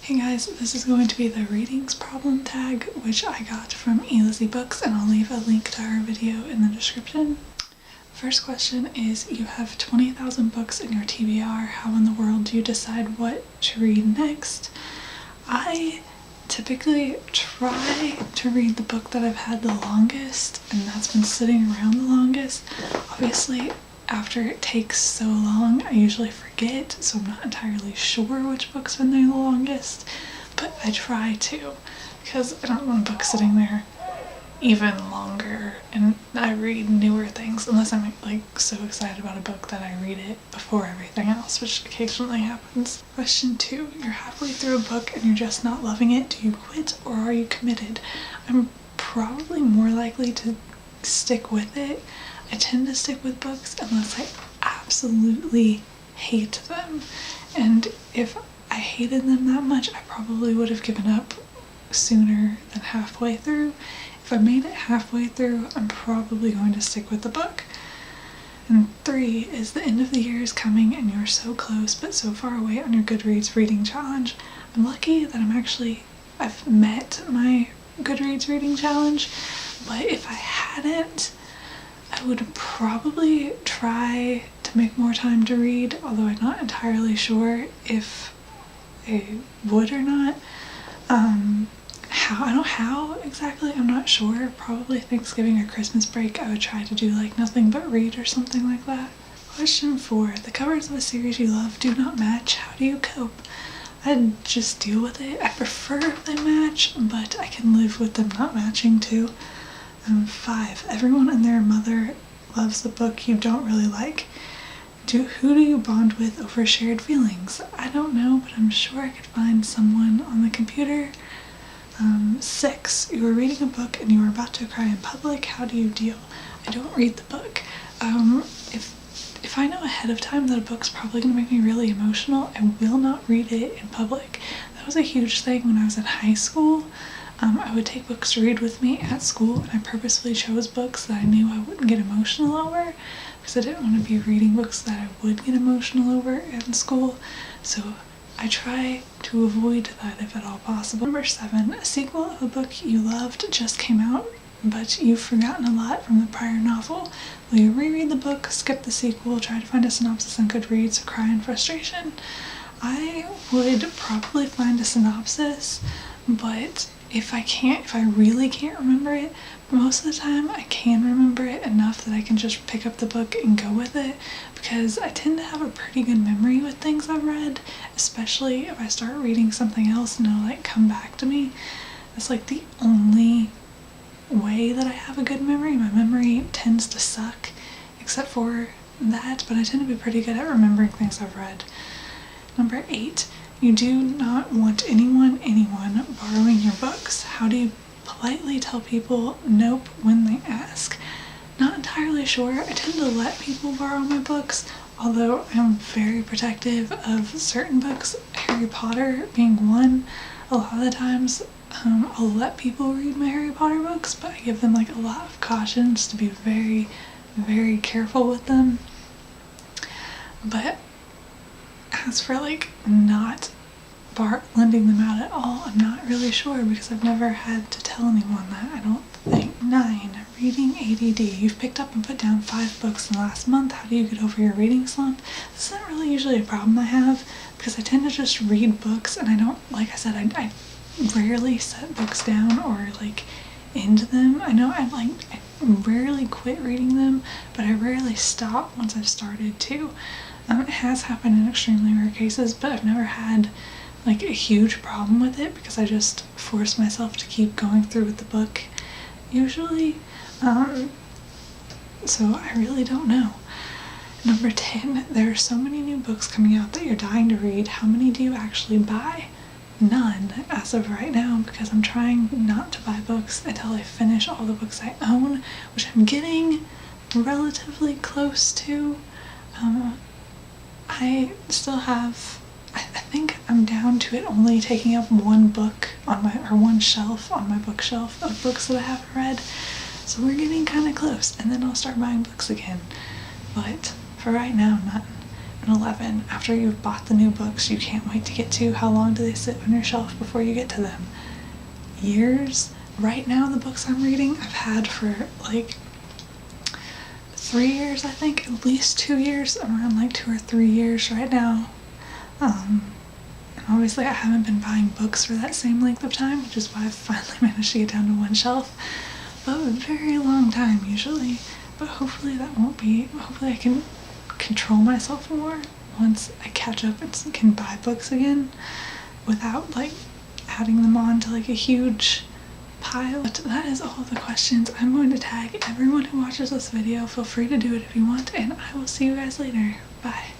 Hey guys, this is going to be the readings problem tag, which I got from Elizziebook, and I'll leave a link to her video in the description. First question is, you have 20,000 books in your TBR. How in the world do you decide what to read next? I typically try to read the book that I've had the longest, and that's been sitting around the longest. Obviously, after it takes so long, I usually forget, so I'm not entirely sure which book's been there the longest, but I try to, because I don't want a book sitting there even longer, and I read newer things, unless I'm like so excited about a book that I read it before everything else, which occasionally happens. Question 2, you're halfway through a book and you're just not loving it. Do you quit or are you committed? I'm probably more likely to stick with it. I tend to stick with books unless I absolutely hate them, and if I hated them that much, I probably would have given up sooner than halfway through. If I made it halfway through, I'm probably going to stick with the book. And 3 is the end of the year is coming and you're so close but so far away on your Goodreads reading challenge. I'm lucky that I've met my Goodreads reading challenge, but if I hadn't, I would probably try to make more time to read, although I'm not entirely sure if I would or not. How exactly, I'm not sure. Probably Thanksgiving or Christmas break I would try to do like nothing but read or something like that. Question 4, the covers of a series you love do not match. How do you cope? I'd just deal with it. I prefer if they match, but I can live with them not matching too. 5, everyone and their mother loves the book you don't really like. Who do you bond with over shared feelings? I don't know, but I'm sure I could find someone on the computer. 6, you are reading a book and you are about to cry in public. How do you deal? I don't read the book. If I know ahead of time that a book's probably going to make me really emotional, I will not read it in public. That was a huge thing when I was in high school. I would take books to read with me at school, and I purposefully chose books that I knew I wouldn't get emotional over, because I didn't want to be reading books that I would get emotional over in school, so I try to avoid that if at all possible. Number 7, a sequel of a book you loved just came out, but you've forgotten a lot from the prior novel. Will you reread the book, skip the sequel, try to find a synopsis on Goodreads, or cry in frustration? I would probably find a synopsis, but if I really can't remember it, most of the time I can remember it enough that I can just pick up the book and go with it, because I tend to have a pretty good memory with things I've read, especially if I start reading something else and it'll like come back to me. That's like the only way that I have a good memory. My memory tends to suck except for that, but I tend to be pretty good at remembering things I've read. Number 8, you do not want anyone borrowing your books. How do you politely tell people nope when they ask? Not entirely sure. I tend to let people borrow my books, although I'm very protective of certain books, Harry Potter being one. A lot of the times I'll let people read my Harry Potter books, but I give them like a lot of cautions to be very, very careful with them. But as for like not lending them out at all, I'm not really sure, because I've never had to tell anyone that, I don't think. 9, reading ADD. You've picked up and put down 5 books in the last month. How do you get over your reading slump? This isn't really usually a problem I have, because I tend to just read books, and I don't, like I said, I rarely set books down or like end them. I know I rarely quit reading them, but I rarely stop once I've started to. It has happened in extremely rare cases, but I've never had like a huge problem with it, because I just force myself to keep going through with the book usually. So I really don't know. Number 10, there are so many new books coming out that you're dying to read. How many do you actually buy? None as of right now, because I'm trying not to buy books until I finish all the books I own, which I'm getting relatively close to. I still have, I think I'm down to it only taking up one book on one shelf on my bookshelf of books that I haven't read. So we're getting kind of close, and then I'll start buying books again. But for right now, none. and 11. After you've bought the new books you can't wait to get to, how long do they sit on your shelf before you get to them? Years? Right now the books I'm reading I've had for like 3 years, I think, at least 2 years, around like 2 or 3 years right now. And obviously I haven't been buying books for that same length of time, which is why I've finally managed to get down to one shelf, but a very long time usually. But hopefully that won't be, hopefully I can control myself more once I catch up and can buy books again without like adding them on to like a huge pile. But that is all the questions. I'm going to tag everyone who watches this video. Feel free to do it if you want, and I will see you guys later. Bye.